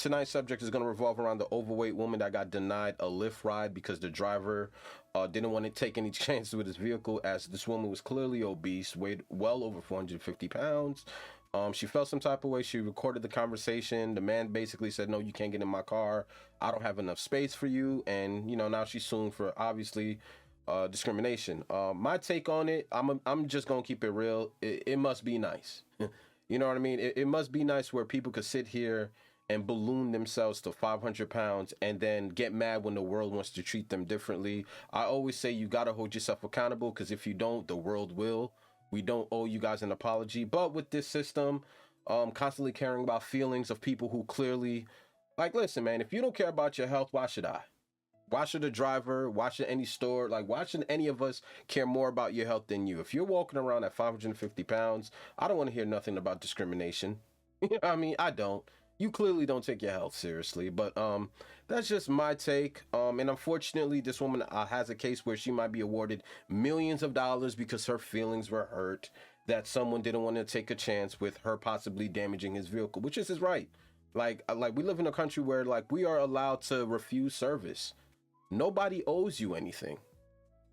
tonight's subject is going to revolve around the overweight woman that got denied a Lyft ride because the driver didn't want to take any chances with his vehicle, as this woman was clearly obese, weighed well over 450 pounds. She felt some type of way. She recorded the conversation. The man basically said, "No, you can't get in my car. I don't have enough space for you." And now she's suing for obviously discrimination. My take on it, I'm just gonna keep it real. It must be nice. You know what I mean? It must be nice where people could sit here and balloon themselves to 500 pounds and then get mad when the world wants to treat them differently. I always say you got to hold yourself accountable, because if you don't, the world will. We don't owe you guys an apology. But with this system, constantly caring about feelings of people who clearly, like, listen, man, if you don't care about your health, why should I? Why should a driver, why should any store, like, why should any of us care more about your health than you? If you're walking around at 550 pounds, I don't want to hear nothing about discrimination. You know what I mean? I don't. You clearly don't take your health seriously, but that's just my take. And unfortunately, this woman has a case where she might be awarded millions of dollars because her feelings were hurt that someone didn't want to take a chance with her possibly damaging his vehicle, which is his right. Like we live in a country where, like, we are allowed to refuse service. Nobody owes you anything.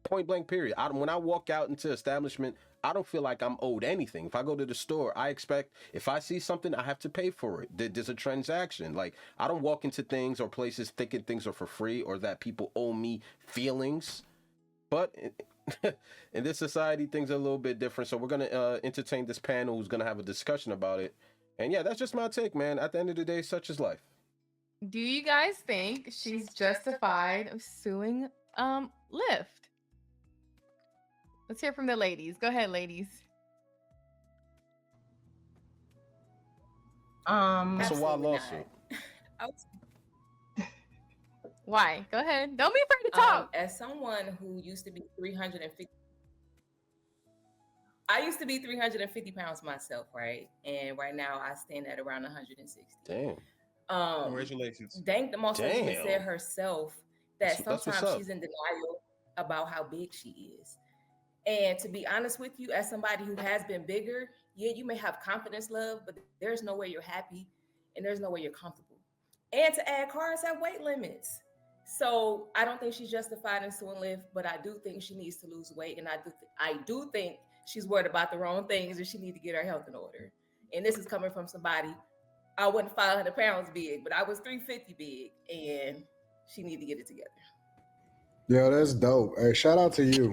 Point blank, period. When I walk out into establishment, I don't feel like I'm owed anything. If I go to the store, I expect, if I see something, I have to pay for it. There's a transaction. Like, I don't walk into things or places thinking things are for free or that people owe me feelings. But in this society, things are a little bit different. So we're going to entertain this panel who's going to have a discussion about it. And yeah, that's just my take, man. At the end of the day, such is life. Do you guys think she's justified of suing Lyft? Let's hear from the ladies. Go ahead, ladies. That's a wild lawsuit. Why? Go ahead. Don't be afraid to talk. As someone who used to be 350, I used to be 350 pounds myself, right? And right now I stand at around 160. Damn. Congratulations. Dank the most even said herself that That's sometimes she's in denial about how big she is. And to be honest with you, as somebody who has been bigger, yeah, you may have confidence, love, but there's no way you're happy and there's no way you're comfortable. And to add, cars have weight limits. So I don't think she's justified in suing Lyft, but I do think she needs to lose weight. And I do think she's worried about the wrong things and she needs to get her health in order. And this is coming from somebody, I wasn't 500 pounds big, but I was 350 big, and she need to get it together. Yeah, that's dope. Hey, shout out to you.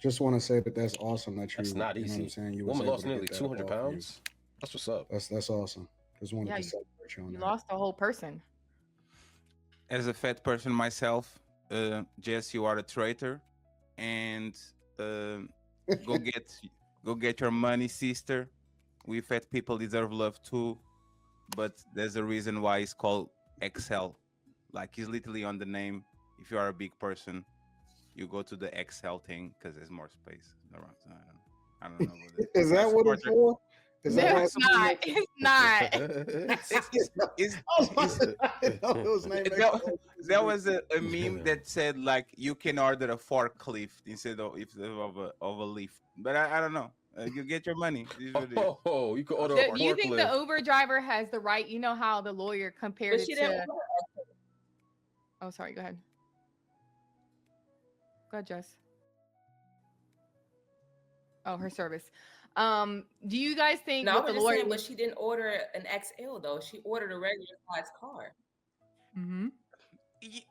Just want to say that's awesome that you. That's not easy. You know what I'm saying? You woman lost nearly 200 pounds. That's what's up. That's awesome. Just wanted to celebrate you on You that. lost a whole person. As a fat person myself, Jess, you are a traitor, and go get your money, sister. We fat people deserve love too, but there's a reason why it's called XL. Like, it's literally on the name. If you are a big person, you go to the XL thing because there's more space around. I don't know. Is that what it's for? Is that it's not. It's not. There was a meme that said, like, you can order a forklift instead of a lift, but I don't know. You get your money. You can order a forklift. Do you think the Uber driver has the right? You know how the lawyer compared it to. Oh, sorry. Go ahead. Go ahead, Jess. Oh, her service. Do you guys think? No, I was just saying, but she didn't order an XL though. She ordered a regular size car. Mm-hmm.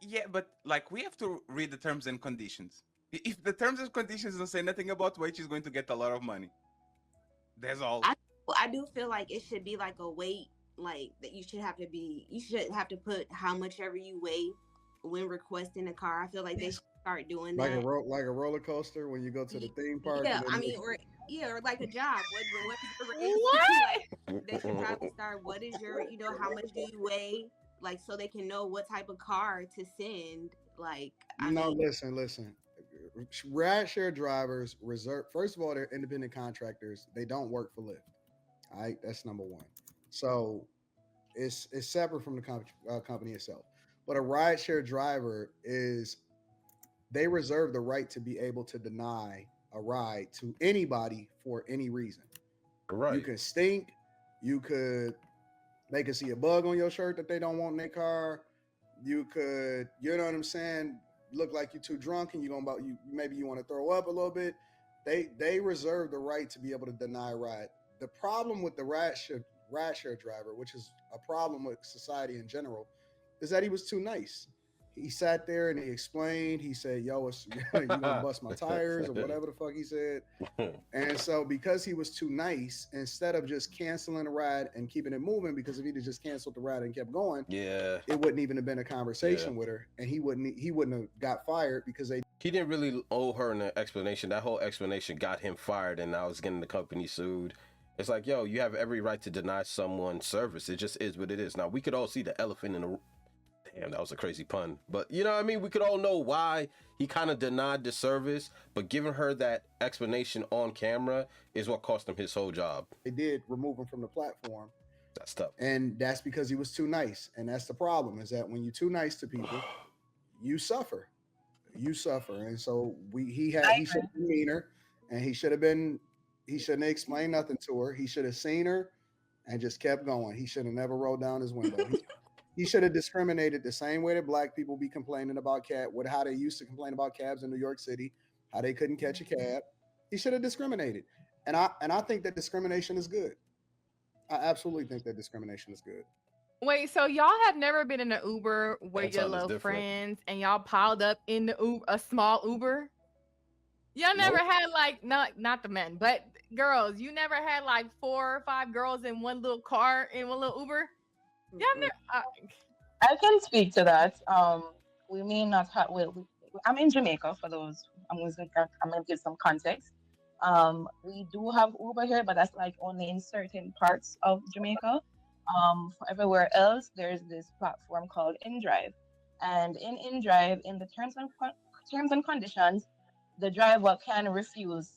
Yeah, but like, we have to read the terms and conditions. If the terms and conditions don't say nothing about weight, she's going to get a lot of money. That's all. I do feel like it should be like a weight, like that you should have to put how much ever you weigh when requesting a car. I feel like they should start doing like that. Like a roller coaster when you go to the theme park. Yeah, I mean, or like a job. What they should probably start. What is your, how much do you weigh? Like, so they can know what type of car to send. Like, listen. Rideshare drivers first of all, they're independent contractors. They don't work for Lyft. All right, that's number one. So it's separate from the company itself. But a rideshare driver they reserve the right to be able to deny a ride to anybody for any reason. Right. You can stink. You could They could see a bug on your shirt that they don't want in their car. You could, you know what I'm saying, look like you're too drunk and maybe you want to throw up a little bit. They reserve the right to be able to deny a ride. The problem with the rideshare driver, which is a problem with society in general, is that he was too nice. He sat there and he explained. He said, "Yo, you gonna bust my tires," or whatever the fuck he said. And so, because he was too nice, instead of just canceling the ride and keeping it moving, because if he'd have just canceled the ride and kept going, it wouldn't even have been a conversation with her, and he wouldn't have got fired because he didn't really owe her an explanation. That whole explanation got him fired, and now he's getting the company sued. It's like, yo, you have every right to deny someone service. It just is what it is. Now, we could all see the elephant in the room. Damn, that was a crazy pun. But you know what I mean? We could all know why he kind of denied the service, but giving her that explanation on camera is what cost him his whole job. They did remove him from the platform. That's tough. And that's because he was too nice. And that's the problem, is that when you're too nice to people, you suffer. You suffer. And so he should have been meaner, and he shouldn't have explained nothing to her. He should have seen her and just kept going. He should have never rolled down his window. He should have discriminated the same way that black people be complaining about how they used to complain about cabs in New York City, how they couldn't catch a cab. He should have discriminated. And I think that discrimination is good. I absolutely think that discrimination is good. Wait, so y'all have never been in an Uber with your little friends and y'all piled up in the Uber, a small Uber? Y'all never had like, not the men, but girls, you never had like 4 or 5 girls in one little car, in one little Uber? Yeah, I can speak to that. We may not have. Well, I'm in Jamaica. For those, I'm gonna give some context. We do have Uber here, but that's like only in certain parts of Jamaica. For everywhere else, there's this platform called InDrive, and in InDrive, in the terms and conditions, the driver can refuse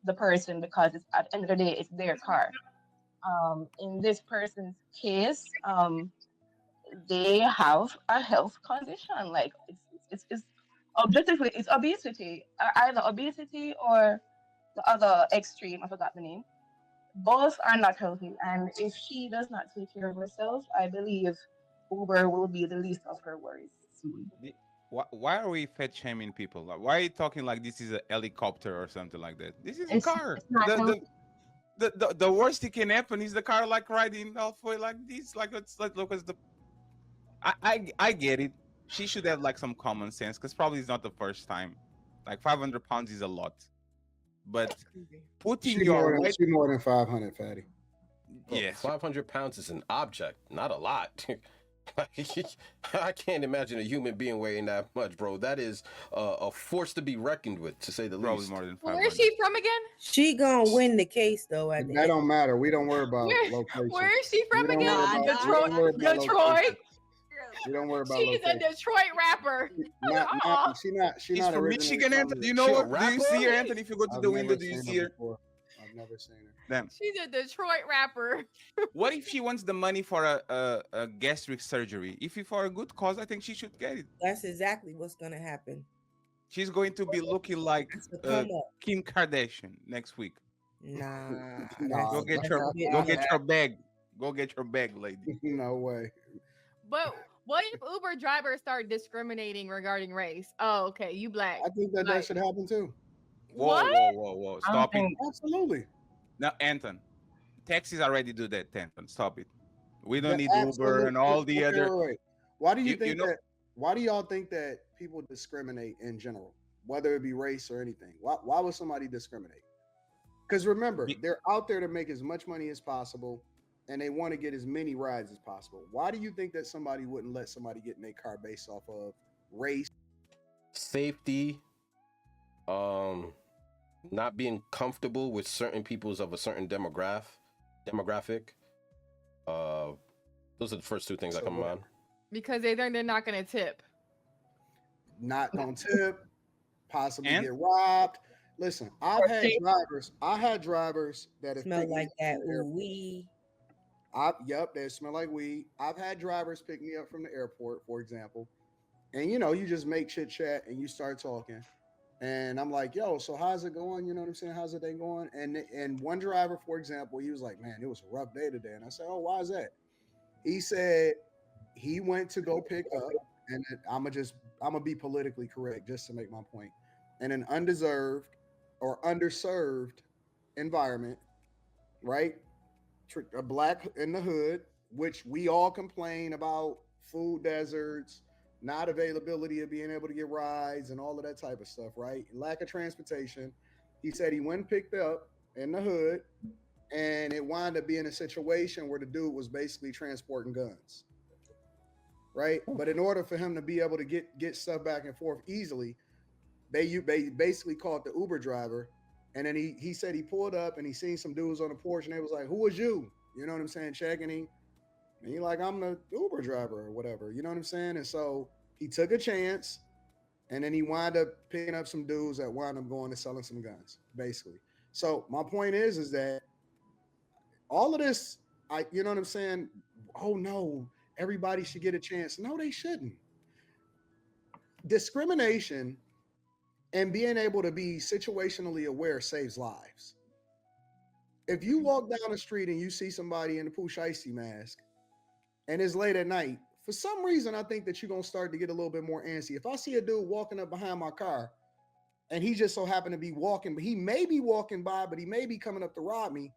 the person because it's, at the end of the day, it's their car. In this person's case, they have a health condition. Like it's objectively, it's obesity, either obesity or the other extreme. I forgot the name. Both are not healthy, and if she does not take care of herself, I believe Uber will be the least of her worries soon. Why are we fat shaming people? Like, why are you talking like this is a helicopter or something like that? This is a car. The worst that can happen is the car like riding halfway like this. Like it's like look as the. I get it. She should have like some common sense, because probably it's not the first time. Like 500 pounds is a lot, but putting your she more than 500, fatty. Yeah, 500 pounds is an object, not a lot. I can't imagine a human being weighing that much, bro. That is a force to be reckoned with, to say the probably least. more than 500. Where is she from again? She gonna win the case though. I think that don't matter. We don't worry about location. Where is she from again? Detroit. We don't worry about She's location. a Detroit rapper. She's from Michigan, Anthony. Do you know her? Do you see her, Anthony? If you go to the window, do you see her? I've never seen her. Damn. She's a Detroit rapper. What if she wants the money for a gastric surgery? If it's for a good cause, I think she should get it. that's exactly what's gonna happen. She's going to be looking like Kim Kardashian next week. Nah. Go get your bag. Go get your bag, lady. No way. But what if Uber drivers start discriminating regarding race? Oh, okay, you black. I think that should happen too. Whoa. Stop it. Absolutely. Now, Anton, taxis already do that, Anton. Stop it. We don't need Uber and all the other. Wait. Why do you think that? Why do y'all think that people discriminate in general, whether it be race or anything? Why would somebody discriminate? Because remember, they're out there to make as much money as possible, and they want to get as many rides as possible. Why do you think that somebody wouldn't let somebody get in their car based off of race, safety, not being comfortable with certain peoples of a certain demographic? Those are the first two things that come to mind. Because they think they're not going to tip. Not going to tip, possibly get robbed. Listen, I had drivers that have smell like that weed. Yep, they smell like weed. I've had drivers pick me up from the airport, for example, and you just make chit chat and you start talking, and I'm like, yo, so how's it going? You know what I'm saying? How's the day going? And one driver, for example, he was like, man, it was a rough day today, and I said, oh, why is that? He said he went to go pick up, and I'm gonna be politically correct just to make my point, in an undeserved or underserved environment, right? A black in the hood, which we all complain about food deserts, not availability of being able to get rides and all of that type of stuff, right? Lack of transportation. He said he went and picked up in the hood, and it wound up being a situation where the dude was basically transporting guns, right? But in order for him to be able to get stuff back and forth easily, they basically called the Uber driver, and then he said he pulled up and he seen some dudes on the porch, and they was like, "Who was you?" You know what I'm saying? Checking him, and he like, "I'm the Uber driver or whatever." You know what I'm saying? And so he took a chance, and then he wound up picking up some dudes that wound up going and selling some guns, basically. So my point is that all of this, you know what I'm saying? Oh no, everybody should get a chance. No, they shouldn't. Discrimination and being able to be situationally aware saves lives. If you walk down the street and you see somebody in the Pooh Shiesty mask and it's late at night, for some reason, I think that you're going to start to get a little bit more antsy. If I see a dude walking up behind my car and he just so happened to be walking, but he may be walking by, but he may be coming up to rob me,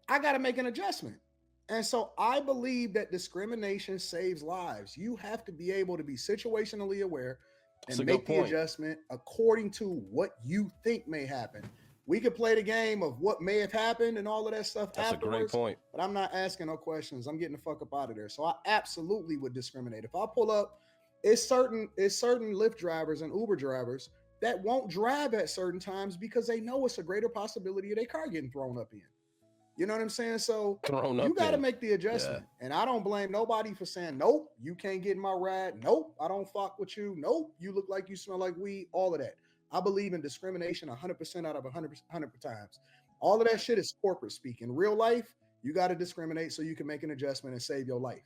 I got to make an adjustment. And so I believe that discrimination saves lives. You have to be able to be situationally aware and make the adjustment according to what you think may happen. We could play the game of what may have happened and all of that stuff That's afterwards. a great point. But I'm not asking no questions. I'm getting the fuck up out of there. So I absolutely would discriminate. If I pull up, it's certain Lyft drivers and Uber drivers that won't drive at certain times because they know it's a greater possibility of their car getting thrown up in. You know what I'm saying? So you got to make the adjustment. Yeah. And I don't blame nobody for saying, nope, you can't get in my ride. Nope, I don't fuck with you. Nope, you look like you smell like weed. All of that. I believe in discrimination 100% out of 100 times. All of that shit is corporate speak. In real life, you got to discriminate so you can make an adjustment and save your life.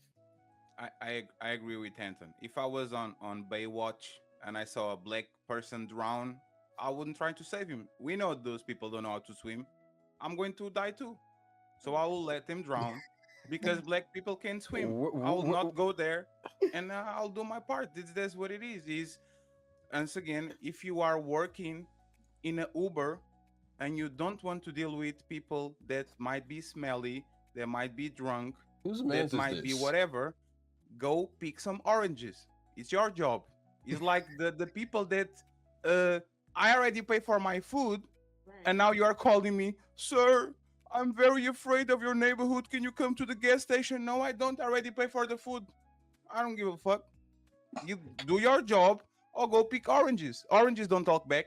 I agree with Anton. If I was on Baywatch and I saw a black person drown, I wouldn't try to save him. We know those people don't know how to swim. I'm going to die too. So I will let him drown because black people can't swim. I will not go there, and I'll do my part. That's what it is. Once again, if you are working in an Uber and you don't want to deal with people that might be smelly, that might be drunk, that might be whatever, go pick some oranges. It's your job. It's like the people that I already pay for my food, and now you are calling me, sir, I'm very afraid of your neighborhood. Can you come to the gas station? No, I don't already pay for the food. I don't give a fuck. You do your job or go pick oranges. Oranges don't talk back.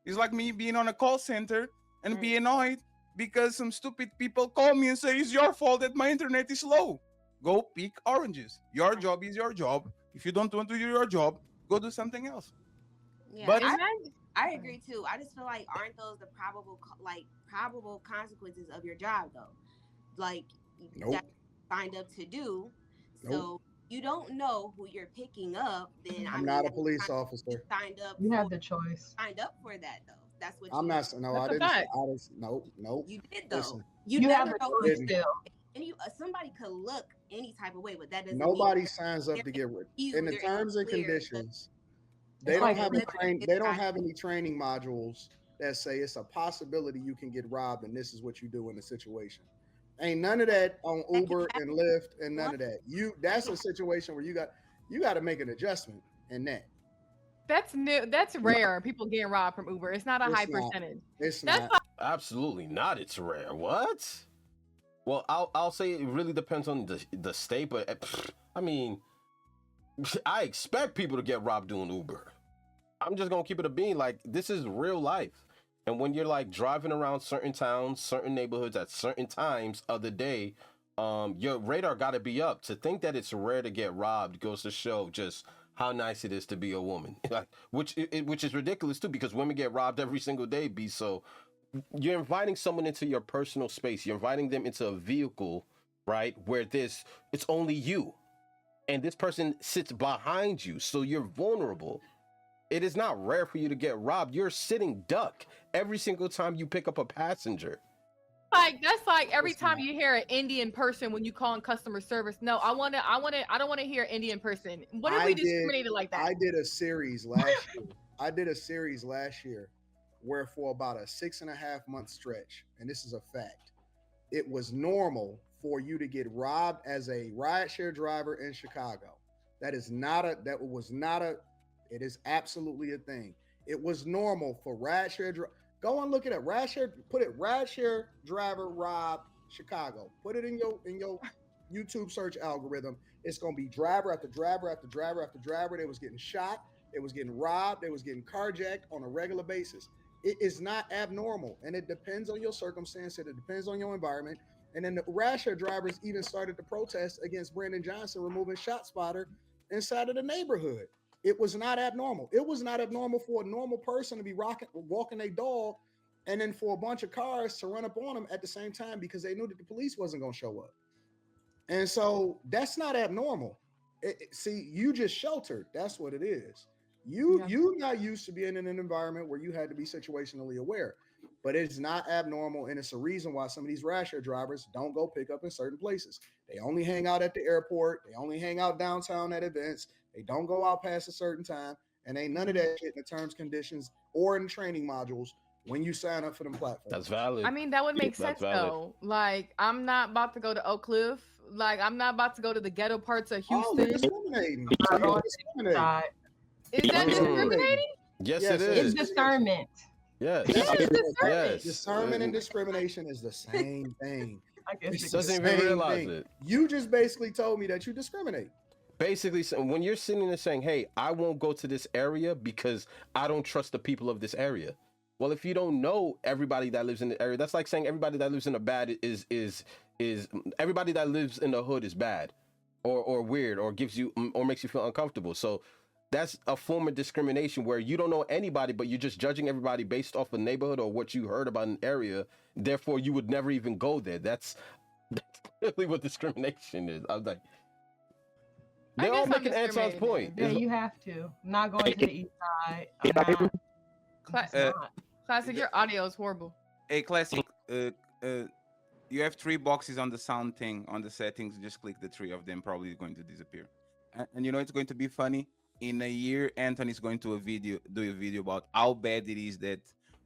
It's like me being on a call center and be annoyed because some stupid people call me and say, it's your fault that my internet is slow. Go pick oranges. Your job is your job. If you don't want to do your job, go do something else. Yeah, but I agree too. I just feel like aren't those the probable consequences of your job though? Like that you signed up to do. So you don't know who you're picking up. Then I'm not a police officer. Signed up. You have the choice. Signed up for that though. That's what. I'm not. No, I didn't. Nope. You did though. Listen, you have never the know. choice still. And somebody could look any type of way, but that doesn't. Nobody signs up to get rid. In the terms and conditions. They don't have any training modules that say it's a possibility you can get robbed and this is what you do in the situation. Ain't none of that on Uber and Lyft and none of that. That's a situation where you got to make an adjustment in that. That's new. That's rare. People getting robbed from Uber. It's not a high percentage. It's not. Absolutely not. It's rare. What? Well, I'll say it really depends on the state, but I mean, I expect people to get robbed doing Uber. I'm just gonna keep it a bean. Like, this is real life. And when you're like driving around certain towns, certain neighborhoods at certain times of the day, your radar gotta be up. To think that it's rare to get robbed goes to show just how nice it is to be a woman. Like, which is ridiculous too, because women get robbed every single day, B. So you're inviting someone into your personal space. You're inviting them into a vehicle, right, where it's only you. And this person sits behind you, so you're vulnerable. It is not rare for you to get robbed. You're sitting duck every single time you pick up a passenger. That's like every It's time not. you hear an Indian person when you call in customer service. No, I don't want to hear Indian person. What if I we did discriminated like that? I did a series last year. I did a series last year where for about a 6.5 month stretch, and this is a fact, it was normal for you to get robbed as a rideshare driver in Chicago. That was not a, it is absolutely a thing. It was normal for go and look it up. Rideshare, put it rideshare driver robbed Chicago. Put it in your YouTube search algorithm. It's gonna be driver after driver after driver after driver. They was getting shot, they was getting robbed, they was getting carjacked on a regular basis. It is not abnormal, and it depends on your circumstance, and it depends on your environment. And then the rideshare drivers even started to protest against Brandon Johnson removing ShotSpotter inside of the neighborhood. It was not abnormal. It was not abnormal for a normal person to be walking a dog, and then for a bunch of cars to run up on them at the same time because they knew that the police wasn't going to show up. And so that's not abnormal. See, you just sheltered. That's what it is. You're not used to being in an environment where you had to be situationally aware, but it's not abnormal, and it's a reason why some of these rideshare drivers don't go pick up in certain places. They only hang out at the airport. They only hang out downtown at events. They don't go out past a certain time, and ain't none of that shit in the terms, conditions, or in the training modules when you sign up for them platforms. That's valid. I mean, that would make sense though. Like, I'm not about to go to Oak Cliff. Like, I'm not about to go to the ghetto parts of Houston. Oh, discriminating. So you're discriminating. Is that discriminating? Yes, it is. It's discernment. Yes. Yes. Discernment and discrimination is the same thing. I guess He doesn't even realize it. You just basically told me that you discriminate. Basically, when you're sitting there saying, hey, I won't go to this area because I don't trust the people of this area. Well, if you don't know everybody that lives in the area, that's like saying everybody that lives in a bad is everybody that lives in the hood is bad or weird or gives you or makes you feel uncomfortable. So that's a form of discrimination where you don't know anybody, but you're just judging everybody based off a neighborhood or what you heard about an area. Therefore, you would never even go there. That's really what discrimination is. I was like, they're all making Anton's point. Yeah, you have to. Not going to the east side. Classic, your audio is horrible. Hey, Classic, you have 3 boxes on the sound thing on the settings. Just click the 3 of them. Probably going to disappear. And you know it's going to be funny. In a year, Anthony's going to do a video about how bad it is that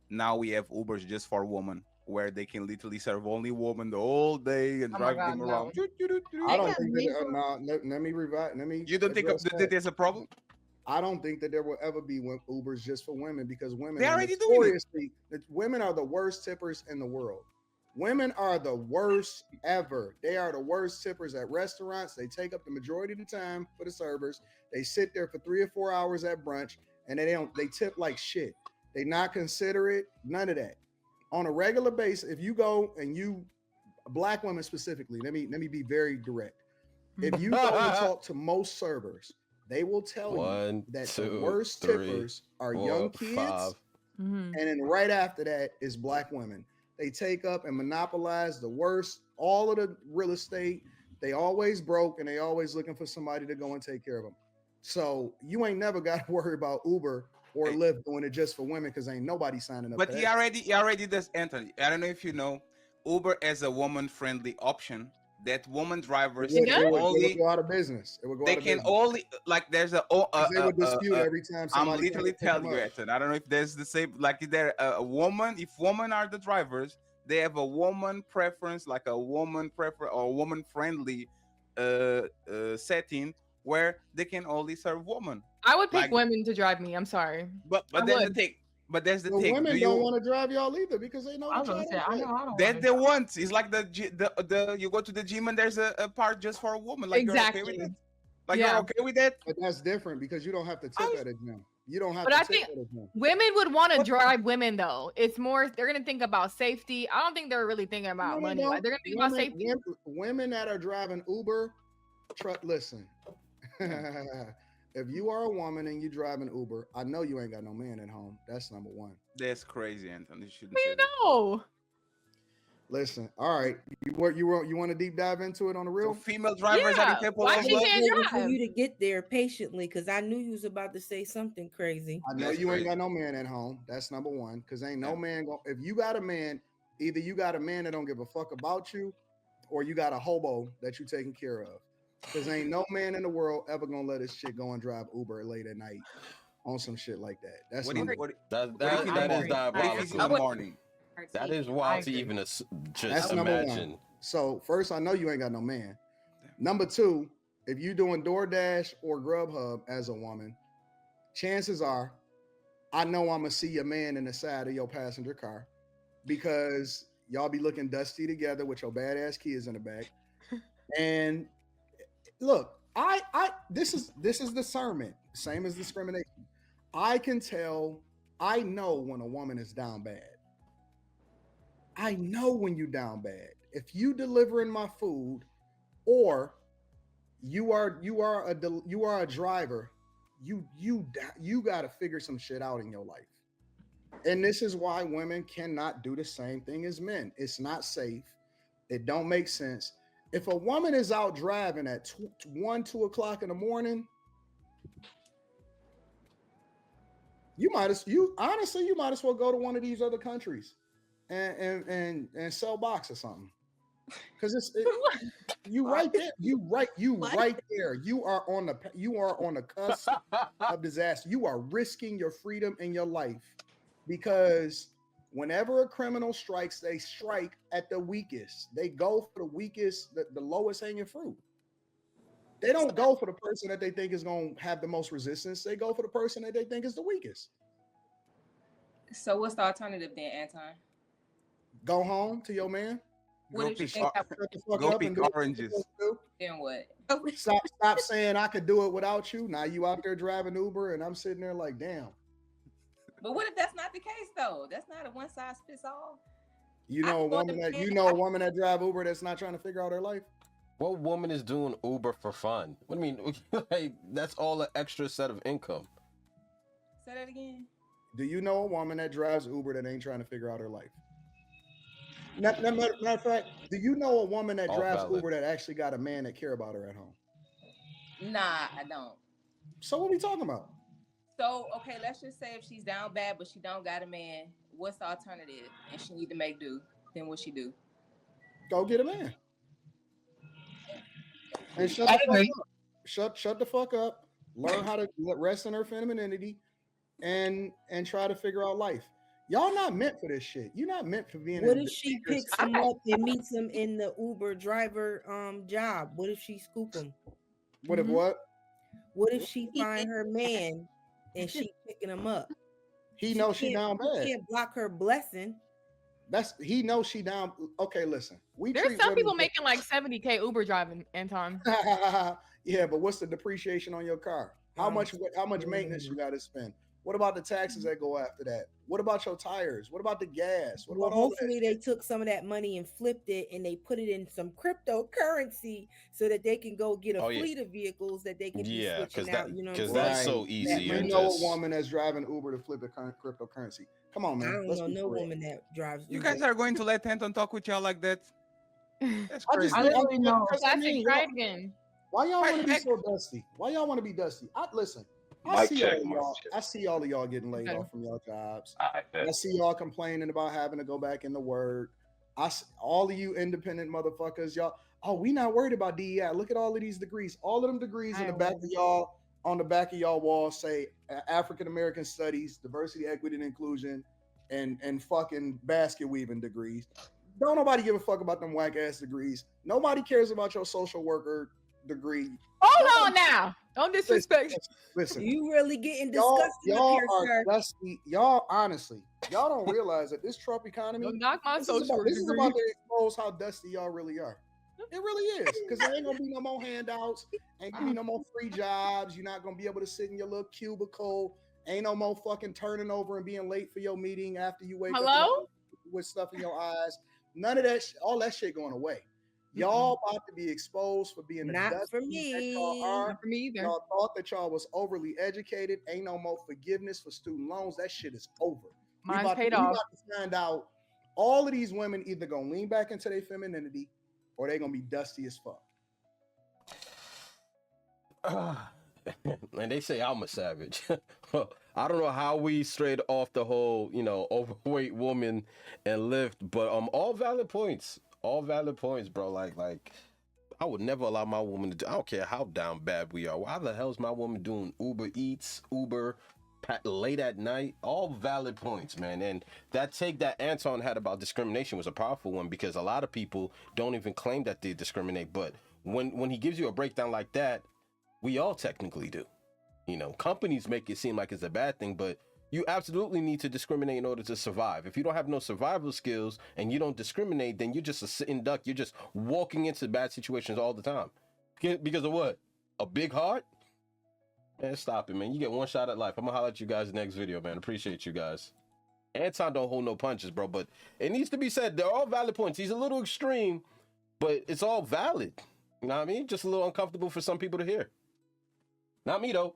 now we have Ubers just for women, where they can literally serve only women the whole day and drive them around. I don't think that. Let me revive. You don't think that there's a problem? I don't think that there will ever be Ubers just for women because women they already doing it. Women are the worst tippers in the world. Women are the worst ever. They are the worst tippers at restaurants. They take up the majority of the time for the servers. They sit there for 3 or 4 hours at brunch, and they tip like shit. They not considerate, none of that. On a regular basis, if you go and Black women specifically, let me be very direct. If you go and talk to most servers, they will tell you that the worst tippers are young kids, and then right after that is Black women. They take up and monopolize the worst, all of the real estate. They always broke, and they always looking for somebody to go and take care of them. So you ain't never got to worry about Uber or Lyft doing it just for women because ain't nobody signing up. But he already does, Anthony. I don't know if you know, Uber as a woman-friendly option. That woman drivers it would go out of business. It would go. They out of can business. only they would dispute every time. I'm literally telling you, Anthony. I don't know if there's the same. Like, is there a woman? If women are the drivers, they have a woman preference, like a woman or woman-friendly setting where they can only serve women. I would pick women to drive me. I'm sorry, but that's the thing. But that's the thing. Women don't want to drive y'all either because they know. I don't. That's the ones. It's like the you go to the gym and there's a part just for a woman. Like, exactly. You're okay with it? Like, you're okay with that? But that's different because you don't have to tip at a gym. You don't have but to I think tip at a gym. Women would want to drive women though. It's more they're gonna think about safety. I don't think they're really thinking about money. Like, they're gonna think about safety. Women that are driving Uber, listen. If you are a woman and you drive an Uber, I know you ain't got no man at home. That's number one. That's crazy, Anthony. You shouldn't say that. Listen, all right. You want to deep dive into it on the real? So female drivers are capable of for you to get there patiently, because I knew you was about to say something crazy. I know you ain't got no man at home. That's number one. Because ain't no man if you got a man, Either you got a man that don't give a fuck about you, or you got a hobo that you taking care of. Because ain't no man in the world ever gonna let his shit go and drive Uber late at night on some shit like that. That's What number if, one. That is what if it's in the diabolical. morning? That is wild to even just That's number imagine. one. So first, I know you ain't got no man. Number two, if you doing DoorDash or Grubhub as a woman, chances are, I know I'm gonna see your man in the side of your passenger car because y'all be looking dusty together with your badass kids in the back. And look, this is discernment, same as discrimination. I can tell, I know when a woman is down bad. I know when you down bad. If you delivering my food, or you are a driver, you got to figure some shit out in your life. And this is why women cannot do the same thing as men. It's not safe. It don't make sense. If a woman is out driving at 2 o'clock in the morning, you might as well go to one of these other countries and sell box or something. Because you right there. You right there. You are on the cusp of disaster. You are risking your freedom and your life, because whenever a criminal strikes, they strike at the weakest. They go for the weakest, the lowest hanging fruit. They don't go for the person that they think is going to have the most resistance. They go for the person that they think is the weakest. So what's the alternative then, Anton? Go home to your man. What if you go pick oranges? Then what? Stop saying I could do it without you. Now you out there driving Uber and I'm sitting there like, damn. But what if that's not the case though? That's not a one size fits all. You know a woman that drive Uber that's not trying to figure out her life. What woman is doing Uber for fun? What do you mean? Like, that's all an extra set of income. Say that again. Do you know a woman that drives Uber that ain't trying to figure out her life? Matter of fact, do you know a woman that drives Uber that actually got a man that care about her at home? Nah, I don't. So what are we talking about? So, okay, let's just say if she's down bad, but she don't got a man, what's the alternative? And she need to make do. Then what she do? Go get a man. And shut the fuck up. Learn how to rest in her femininity and try to figure out life. Y'all not meant for this shit. You're not meant for being. What if she picks him up and meets him in the Uber driver job? What if she scoop him? What if what? What if she find her man and she picking him up? He knows she down bad. He can't block her blessing. He knows she down. Okay, listen. There's some people making like 70K Uber driving, Anton. Yeah, but what's the depreciation on your car? How much maintenance you got to spend? What about the taxes that go after that? What about your tires? What about the gas? What about hopefully they took some of that money and flipped it and they put it in some cryptocurrency so that they can go get a fleet of vehicles that they can be switching out. You know, because that's so easy. You know a woman that's driving Uber to flip the cryptocurrency. Come on, man. I don't know no woman that drives Uber. You guys are going to let Anton talk with y'all like that? That's crazy. I literally know. Try again. Why y'all want to be so dusty? Why y'all want to be dusty? Listen. I see all of y'all getting laid off from y'all jobs. I see y'all complaining about having to go back into work. All of you independent motherfuckers, y'all. Oh, we not worried about DEI. Look at all of these degrees. All of them degrees in the back of y'all, on the back of y'all wall say African American Studies, Diversity, Equity, and Inclusion, and fucking basket weaving degrees. Don't nobody give a fuck about them whack ass degrees. Nobody cares about your social worker degree. Hold on now. Don't disrespect. Listen, you really getting disgusted. Y'all are dusty. Y'all honestly, y'all don't realize that this Trump economy. Don't knock my social this is about to expose how dusty y'all really are. It really is, because there ain't gonna be no more handouts, ain't gonna be no more free jobs. You're not gonna be able to sit in your little cubicle. Ain't no more fucking turning over and being late for your meeting after you wake up with stuff in your eyes. None of that. All that shit going away. Y'all about to be exposed for being not for me. Not for me either. Y'all thought that y'all was overly educated. Ain't no more forgiveness for student loans. That shit is over. Mine's paid off. We about to find out all of these women either gonna lean back into their femininity or they gonna be dusty as fuck. And they say I'm a savage. I don't know how we strayed off the whole, overweight woman and Lyft, but all valid points. All valid points, bro. Like I would never allow my woman to do, I don't care how down bad we are. Why the hell is my woman doing Uber Eats, Uber late at night? All valid points, man. And that take that Anton had about discrimination was a powerful one, because a lot of people don't even claim that they discriminate. But when he gives you a breakdown like that, we all technically do. Companies make it seem like it's a bad thing, but you absolutely need to discriminate in order to survive. If you don't have no survival skills and you don't discriminate, then you're just a sitting duck. You're just walking into bad situations all the time. Because of what? A big heart? Man, stop it, man. You get one shot at life. I'm gonna holler at you guys in the next video, man. Appreciate you guys. Anton don't hold no punches, bro, but it needs to be said, they're all valid points. He's a little extreme, but it's all valid. You know what I mean? Just a little uncomfortable for some people to hear. Not me, though.